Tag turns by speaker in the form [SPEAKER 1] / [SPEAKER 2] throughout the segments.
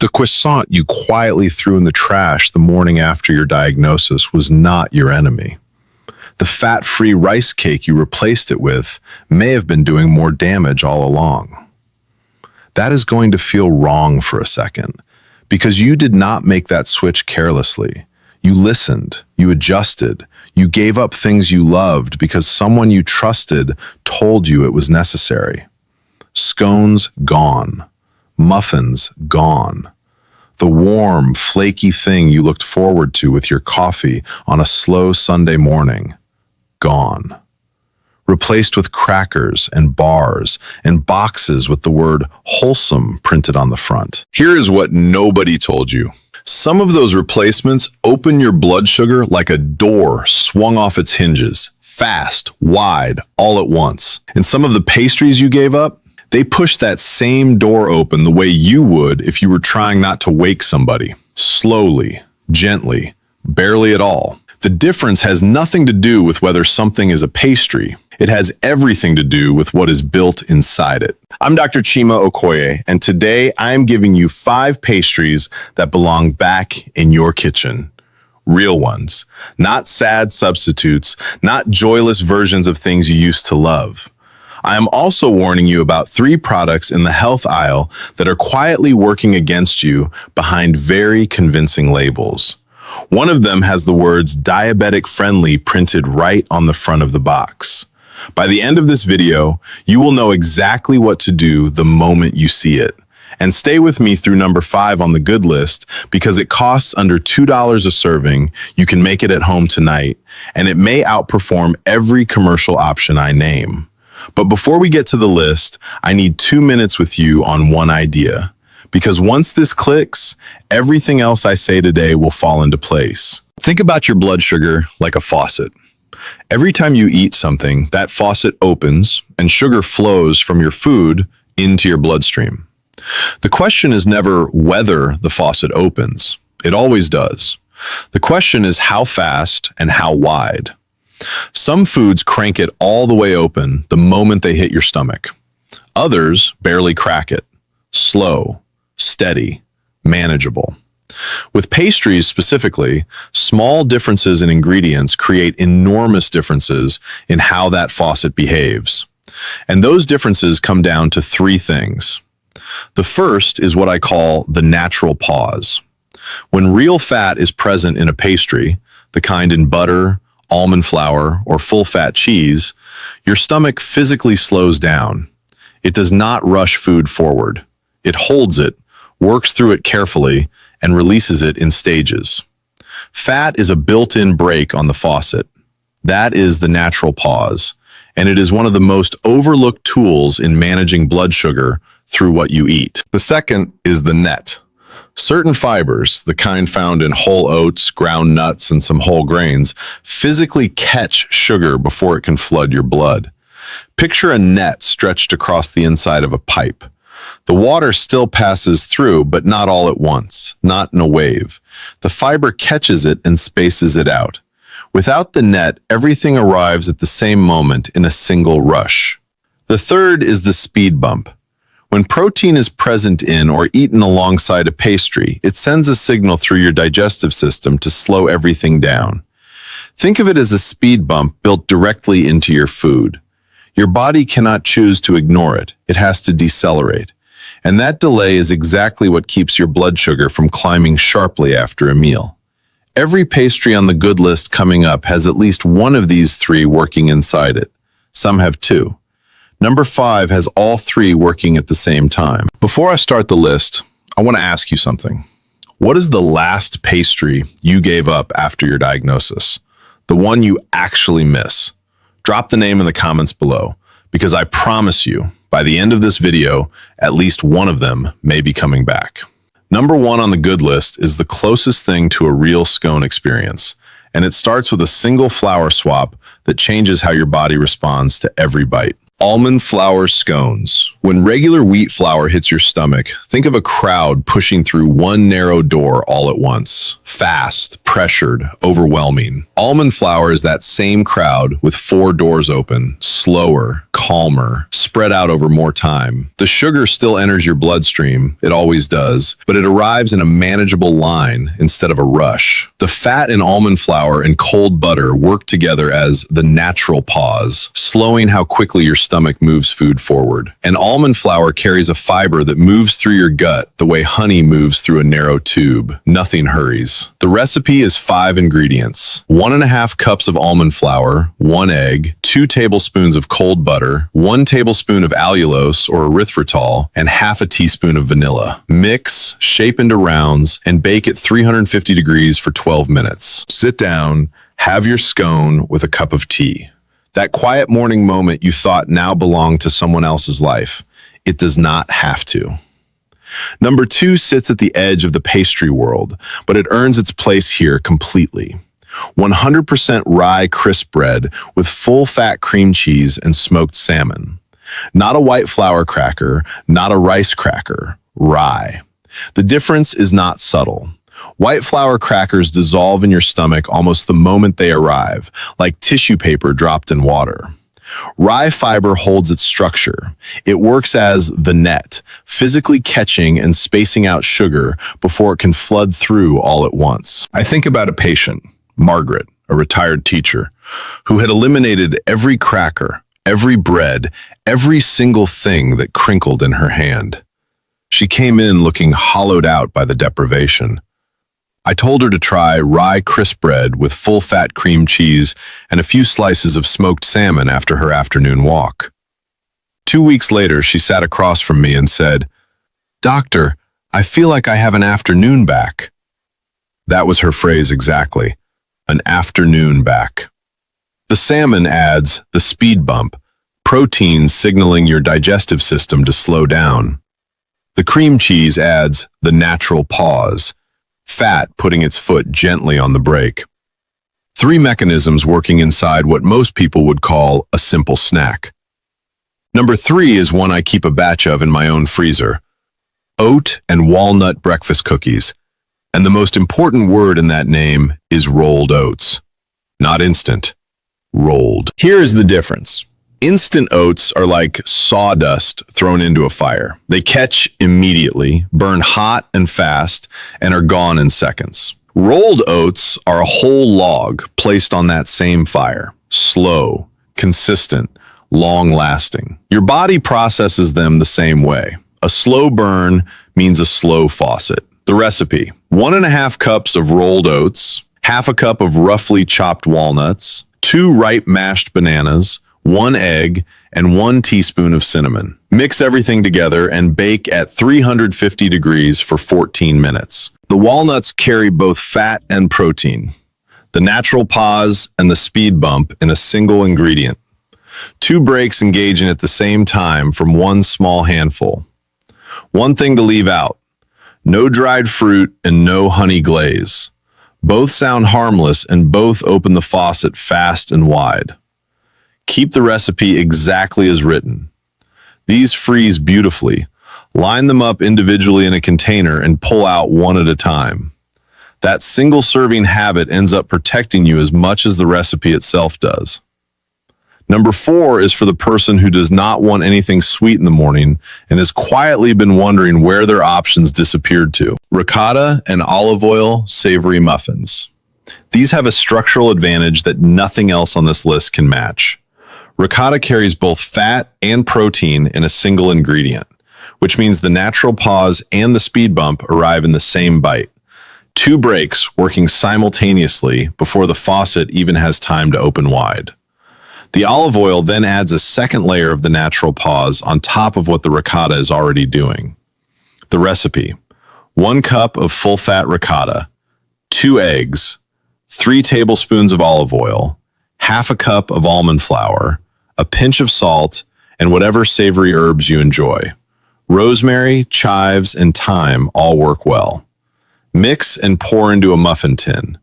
[SPEAKER 1] The croissant you quietly threw in the trash the morning after your diagnosis was not your enemy. The fat-free rice cake you replaced it with may have been doing more damage all along. That is going to feel wrong for a second, because you did not make that switch carelessly. You listened, you adjusted, you gave up things you loved because someone you trusted told you it was necessary. Scones gone. Muffins gone. The warm, flaky thing you looked forward to with your coffee on a slow Sunday morning, gone. Replaced with crackers and bars and boxes with the word wholesome printed on the front. Here is what nobody told you. Some of those replacements open your blood sugar like a door swung off its hinges, fast, wide, all at once. And some of the pastries you gave up, they push that same door open the way you would if you were trying not to wake somebody. Slowly, gently, barely at all. The difference has nothing to do with whether something is a pastry. It has everything to do with what is built inside it. I'm Dr. Chima Okoye, and today I'm giving you 5 pastries that belong back in your kitchen. Real ones. Not sad substitutes, not joyless versions of things you used to love. I am also warning you about 3 products in the health aisle that are quietly working against you behind very convincing labels. One of them has the words diabetic friendly printed right on the front of the box. By the end of this video, you will know exactly what to do the moment you see it. And stay with me through number 5 on the good list because it costs under $2 a serving. You can make it at home tonight, and it may outperform every commercial option I name. But before we get to the list, I need 2 minutes with you on one idea. Because once this clicks, everything else I say today will fall into place. Think about your blood sugar like a faucet. Every time you eat something, that faucet opens and sugar flows from your food into your bloodstream. The question is never whether the faucet opens. It always does. The question is how fast and how wide. Some foods crank it all the way open the moment they hit your stomach. Others barely crack it. Slow, steady, manageable. With pastries specifically, small differences in ingredients create enormous differences in how that faucet behaves. And those differences come down to 3 things. The first is what I call the natural pause. When real fat is present in a pastry, the kind in butter, almond flour, or full-fat cheese, your stomach physically slows down. It does not rush food forward. It holds it, works through it carefully, and releases it in stages. Fat is a built-in brake on the faucet. That is the natural pause, and it is one of the most overlooked tools in managing blood sugar through what you eat. The second is the net. Certain fibers, the kind found in whole oats, ground nuts, and some whole grains, physically catch sugar before it can flood your blood. Picture a net stretched across the inside of a pipe. The water still passes through, but not all at once, not in a wave. The fiber catches it and spaces it out. Without the net, everything arrives at the same moment in a single rush. The third is the speed bump. When protein is present in or eaten alongside a pastry, it sends a signal through your digestive system to slow everything down. Think of it as a speed bump built directly into your food. Your body cannot choose to ignore it. It has to decelerate. And that delay is exactly what keeps your blood sugar from climbing sharply after a meal. Every pastry on the good list coming up has at least one of these 3 working inside it. Some have 2. Number 5 has all 3 working at the same time. Before I start the list, I want to ask you something. What is the last pastry you gave up after your diagnosis? The one you actually miss? Drop the name in the comments below, because I promise you, by the end of this video, at least one of them may be coming back. Number 1 on the good list is the closest thing to a real scone experience, and it starts with a single flour swap that changes how your body responds to every bite. Almond flour scones. When regular wheat flour hits your stomach, think of a crowd pushing through one narrow door all at once. Fast, pressured, overwhelming. Almond flour is that same crowd with 4 doors open, slower, calmer, spread out over more time. The sugar still enters your bloodstream, it always does, but it arrives in a manageable line instead of a rush. The fat in almond flour and cold butter work together as the natural pause, slowing how quickly your stomach moves food forward. And almond flour carries a fiber that moves through your gut the way honey moves through a narrow tube. Nothing hurries. The recipe is 5 ingredients: 1.5 cups of almond flour, 1 egg, 2 tablespoons of cold butter, 1 tablespoon of allulose or erythritol, and half a teaspoon of vanilla. Mix, shape into rounds, and bake at 350 degrees for 12 minutes. Sit down, have your scone with a cup of tea. That quiet morning moment you thought now belonged to someone else's life. It does not have to. Number 2 sits at the edge of the pastry world, but it earns its place here completely. 100% rye crisp bread with full-fat cream cheese and smoked salmon. Not a white flour cracker, not a rice cracker, rye. The difference is not subtle. White flour crackers dissolve in your stomach almost the moment they arrive, like tissue paper dropped in water. Rye fiber holds its structure. It works as the net, physically catching and spacing out sugar before it can flood through all at once. I think about a patient, Margaret, a retired teacher, who had eliminated every cracker, every bread, every single thing that crinkled in her hand. She came in looking hollowed out by the deprivation. I told her to try rye crisp bread with full-fat cream cheese and a few slices of smoked salmon after her afternoon walk. 2 weeks later, she sat across from me and said, "Doctor, I feel like I have an afternoon back." That was her phrase exactly, an afternoon back. The salmon adds the speed bump, protein signaling your digestive system to slow down. The cream cheese adds the natural pause, fat putting its foot gently on the brake. 3 mechanisms working inside what most people would call a simple snack. Number 3 is one I keep a batch of in my own freezer: oat and walnut breakfast cookies. And the most important word in that name is rolled oats. Not instant, rolled. Here's the difference. Instant oats are like sawdust thrown into a fire. They catch immediately, burn hot and fast, and are gone in seconds. Rolled oats are a whole log placed on that same fire. Slow, consistent, long-lasting. Your body processes them the same way. A slow burn means a slow faucet. The recipe: 1.5 cups of rolled oats, half a cup of roughly chopped walnuts, 2 ripe mashed bananas, 1 egg, and 1 teaspoon of cinnamon. Mix everything together and bake at 350 degrees for 14 minutes. The walnuts carry both fat and protein, the natural pause and the speed bump in a single ingredient. 2 breaks engaging at the same time from 1 small handful. One thing to leave out: no dried fruit and no honey glaze. Both sound harmless and both open the faucet fast and wide. Keep the recipe exactly as written. These freeze beautifully. Line them up individually in a container and pull out one at a time. That single serving habit ends up protecting you as much as the recipe itself does. Number 4 is for the person who does not want anything sweet in the morning and has quietly been wondering where their options disappeared to. Ricotta and olive oil savory muffins. These have a structural advantage that nothing else on this list can match. Ricotta carries both fat and protein in a single ingredient, which means the natural pause and the speed bump arrive in the same bite. 2 breaks working simultaneously before the faucet even has time to open wide. The olive oil then adds a second layer of the natural pause on top of what the ricotta is already doing. The recipe: 1 cup of full-fat ricotta, 2 eggs, 3 tablespoons of olive oil, half a cup of almond flour, a pinch of salt, and whatever savory herbs you enjoy. Rosemary, chives, and thyme all work well. Mix and pour into a muffin tin.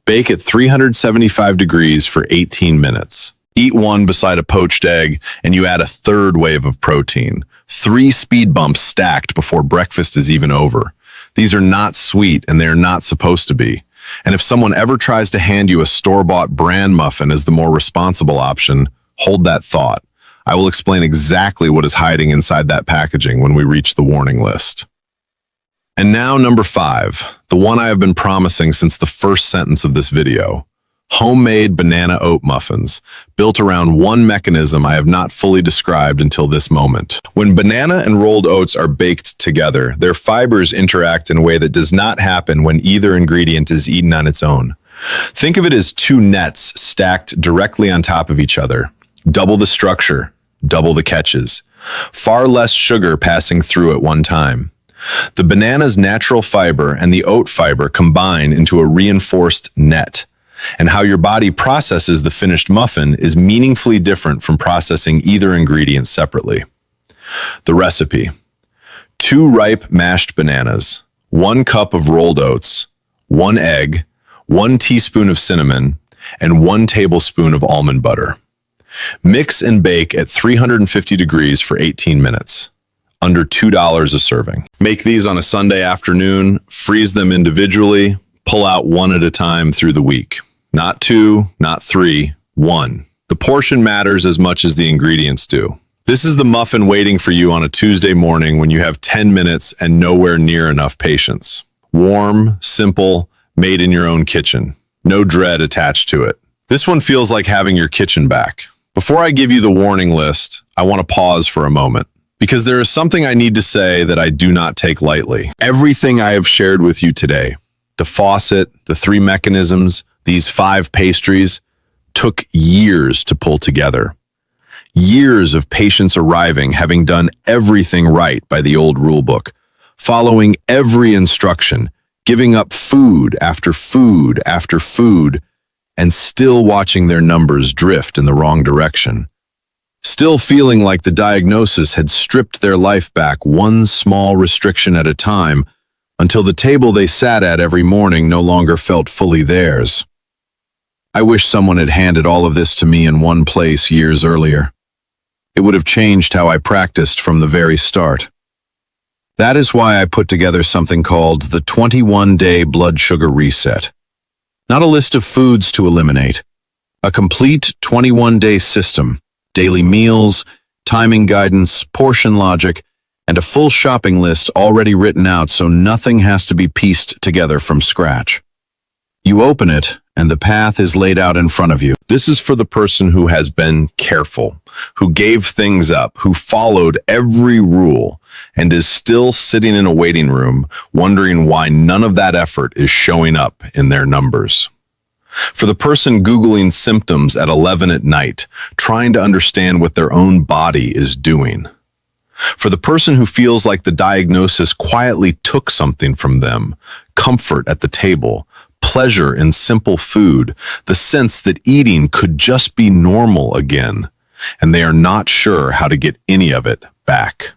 [SPEAKER 1] Bake at 375 degrees for 18 minutes. Eat one beside a poached egg, and you add a third wave of protein. 3 speed bumps stacked before breakfast is even over. These are not sweet, and they are not supposed to be. And if someone ever tries to hand you a store-bought bran muffin as the more responsible option, hold that thought. I will explain exactly what is hiding inside that packaging when we reach the warning list. And now number 5, the one I have been promising since the first sentence of this video. Homemade banana oat muffins, built around one mechanism I have not fully described until this moment. When banana and rolled oats are baked together, their fibers interact in a way that does not happen when either ingredient is eaten on its own. Think of it as 2 nets stacked directly on top of each other. Double the structure, double the catches. Far less sugar passing through at one time. The banana's natural fiber and the oat fiber combine into a reinforced net. And how your body processes the finished muffin is meaningfully different from processing either ingredient separately. The recipe: 2 ripe mashed bananas, 1 cup of rolled oats, 1 egg, 1 teaspoon of cinnamon, and 1 tablespoon of almond butter. Mix and bake at 350 degrees for 18 minutes. Under $2 a serving. Make these on a Sunday afternoon, freeze them individually, pull out one at a time through the week. Not 2, not 3, 1. The portion matters as much as the ingredients do. This is the muffin waiting for you on a Tuesday morning when you have 10 minutes and nowhere near enough patience. Warm, simple, made in your own kitchen. No dread attached to it. This one feels like having your kitchen back. Before I give you the warning list, I want to pause for a moment, because there is something I need to say that I do not take lightly. Everything I have shared with you today, the faucet, the 3 mechanisms, these 5 pastries, took years to pull together. Years of patients arriving, having done everything right by the old rule book, following every instruction, giving up food after food after food, and still watching their numbers drift in the wrong direction. Still feeling like the diagnosis had stripped their life back one small restriction at a time, until the table they sat at every morning no longer felt fully theirs. I wish someone had handed all of this to me in one place years earlier. It would have changed how I practiced from the very start. That is why I put together something called the 21-Day Blood Sugar Reset. Not a list of foods to eliminate. A complete 21-day system, daily meals, timing guidance, portion logic, and a full shopping list already written out so nothing has to be pieced together from scratch. You open it, and the path is laid out in front of you. This is for the person who has been careful, who gave things up, who followed every rule, and is still sitting in a waiting room, wondering why none of that effort is showing up in their numbers. For the person Googling symptoms at 11 at night, trying to understand what their own body is doing. For the person who feels like the diagnosis quietly took something from them, comfort at the table, pleasure in simple food, the sense that eating could just be normal again, and they are not sure how to get any of it back.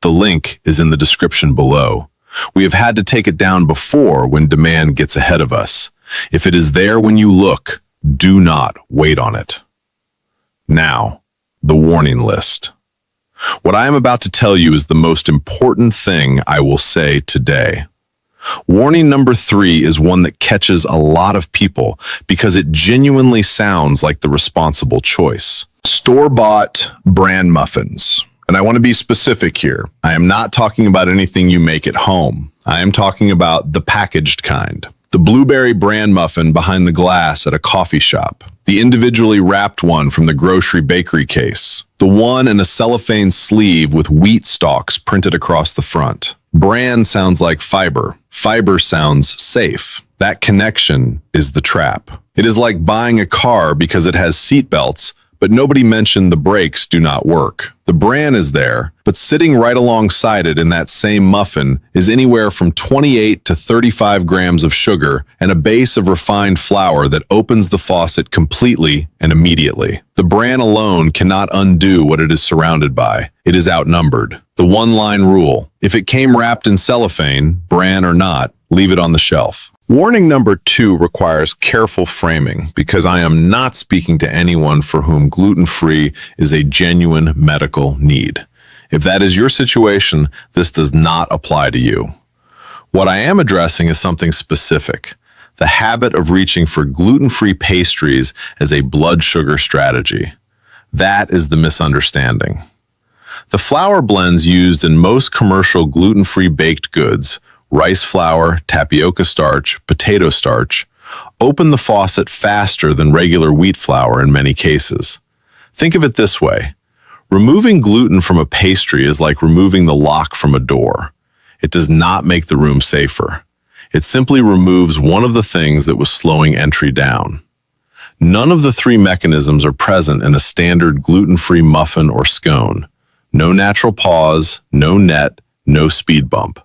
[SPEAKER 1] The link is in the description below. We have had to take it down before when demand gets ahead of us. If it is there when you look, do not wait on it. Now, the warning list. What I am about to tell you is the most important thing I will say today. Warning number 3 is one that catches a lot of people because it genuinely sounds like the responsible choice. Store-bought bran muffins. And I want to be specific here. I am not talking about anything you make at home. I am talking about the packaged kind. The blueberry bran muffin behind the glass at a coffee shop. The individually wrapped one from the grocery bakery case. The one in a cellophane sleeve with wheat stalks printed across the front. Bran sounds like fiber. Fiber sounds safe. That connection is the trap. It is like buying a car because it has seat belts, but nobody mentioned the brakes do not work. The bran is there, but sitting right alongside it in that same muffin is anywhere from 28 to 35 grams of sugar and a base of refined flour that opens the faucet completely and immediately. The bran alone cannot undo what it is surrounded by. It is outnumbered. The one-line rule: if it came wrapped in cellophane, bran or not, leave it on the shelf. Warning number 2 requires careful framing because I am not speaking to anyone for whom gluten-free is a genuine medical need. If that is your situation, this does not apply to you. What I am addressing is something specific, the habit of reaching for gluten-free pastries as a blood sugar strategy. That is the misunderstanding. The flour blends used in most commercial gluten-free baked goods, rice flour, tapioca starch, potato starch, open the faucet faster than regular wheat flour in many cases. Think of it this way. Removing gluten from a pastry is like removing the lock from a door. It does not make the room safer. It simply removes one of the things that was slowing entry down. None of the 3 mechanisms are present in a standard gluten-free muffin or scone. No natural pause, no net, no speed bump.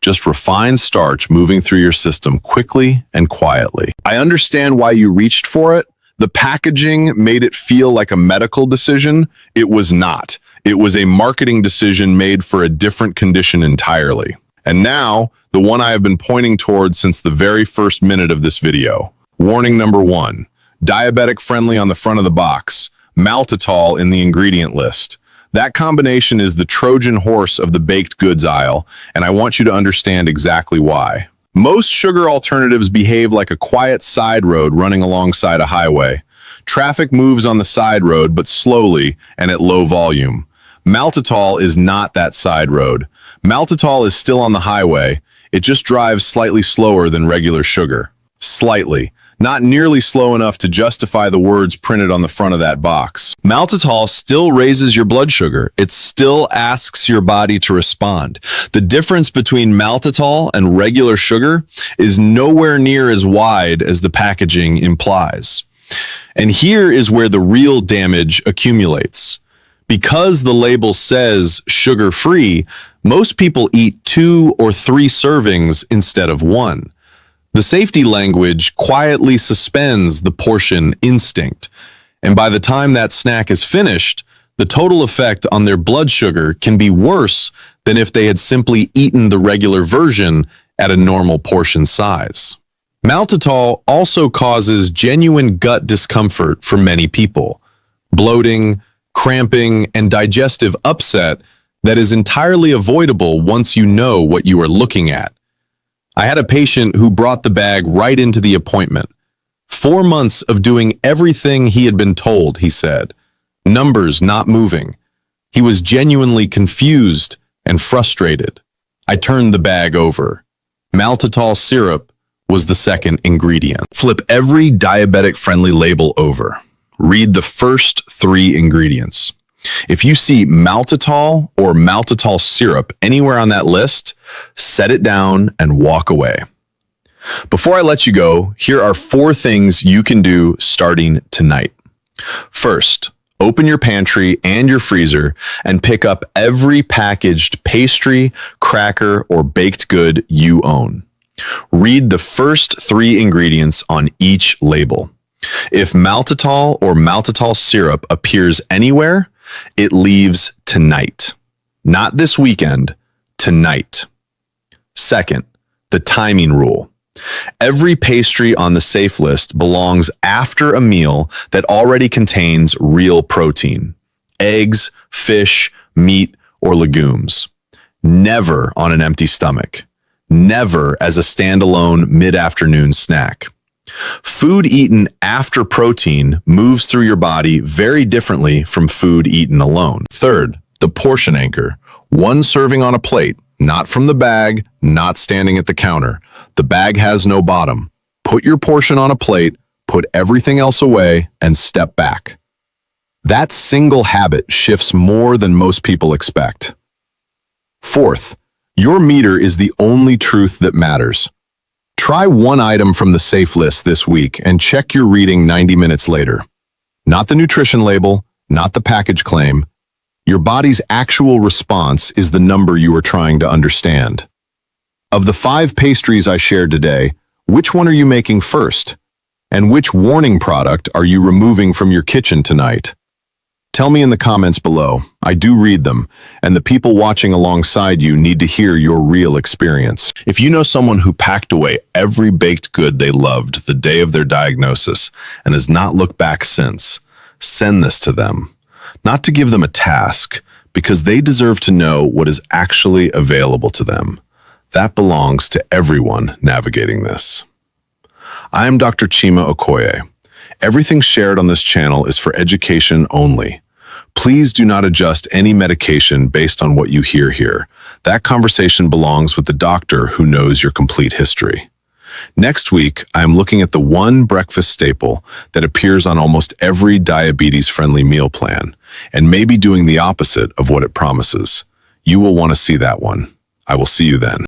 [SPEAKER 1] Just refined starch moving through your system quickly and quietly. I understand why you reached for it. The packaging made it feel like a medical decision. It was not. It was a marketing decision made for a different condition entirely. And now, the one I have been pointing towards since the very first minute of this video. Warning number 1, diabetic friendly on the front of the box, maltitol in the ingredient list. That combination is the Trojan horse of the baked goods aisle, and I want you to understand exactly why. Most sugar alternatives behave like a quiet side road running alongside a highway. Traffic moves on the side road, but slowly and at low volume. Maltitol is not that side road. Maltitol is still on the highway. It just drives slightly slower than regular sugar. Slightly. Not nearly slow enough to justify the words printed on the front of that box. Maltitol still raises your blood sugar. It still asks your body to respond. The difference between maltitol and regular sugar is nowhere near as wide as the packaging implies. And here is where the real damage accumulates. Because the label says sugar-free, most people eat 2 or 3 servings instead of 1. The safety language quietly suspends the portion instinct, and by the time that snack is finished, the total effect on their blood sugar can be worse than if they had simply eaten the regular version at a normal portion size. Maltitol also causes genuine gut discomfort for many people, bloating, cramping, and digestive upset that is entirely avoidable once you know what you are looking at. I had a patient who brought the bag right into the appointment. 4 months of doing everything he had been told, he said. Numbers not moving. He was genuinely confused and frustrated. I turned the bag over. Maltitol syrup was the second ingredient. Flip every diabetic-friendly label over. Read the first 3 ingredients. If you see maltitol or maltitol syrup anywhere on that list, set it down and walk away. Before I let you go, here are 4 things you can do starting tonight. First, open your pantry and your freezer and pick up every packaged pastry, cracker, or baked good you own. Read the first 3 ingredients on each label. If maltitol or maltitol syrup appears anywhere, it leaves tonight. Not this weekend, tonight. Second, the timing rule. Every pastry on the safe list belongs after a meal that already contains real protein. Eggs, fish, meat, or legumes. Never on an empty stomach. Never as a standalone mid-afternoon snack. Food eaten after protein moves through your body very differently from food eaten alone. Third, the portion anchor. 1 serving on a plate, not from the bag, not standing at the counter. The bag has no bottom. Put your portion on a plate, put everything else away, and step back. That single habit shifts more than most people expect. Fourth, your meter is the only truth that matters. Try 1 item from the safe list this week and check your reading 90 minutes later. Not the nutrition label, not the package claim. Your body's actual response is the number you are trying to understand. Of the 5 pastries I shared today, which one are you making first? And which warning product are you removing from your kitchen tonight? Tell me in the comments below. I do read them, and the people watching alongside you need to hear your real experience. If you know someone who packed away every baked good they loved the day of their diagnosis and has not looked back since, send this to them. Not to give them a task, because they deserve to know what is actually available to them. That belongs to everyone navigating this. I am Dr. Chima Okoye. Everything shared on this channel is for education only. Please do not adjust any medication based on what you hear here. That conversation belongs with the doctor who knows your complete history. Next week, I am looking at the one breakfast staple that appears on almost every diabetes-friendly meal plan, and maybe doing the opposite of what it promises. You will want to see that one. I will see you then.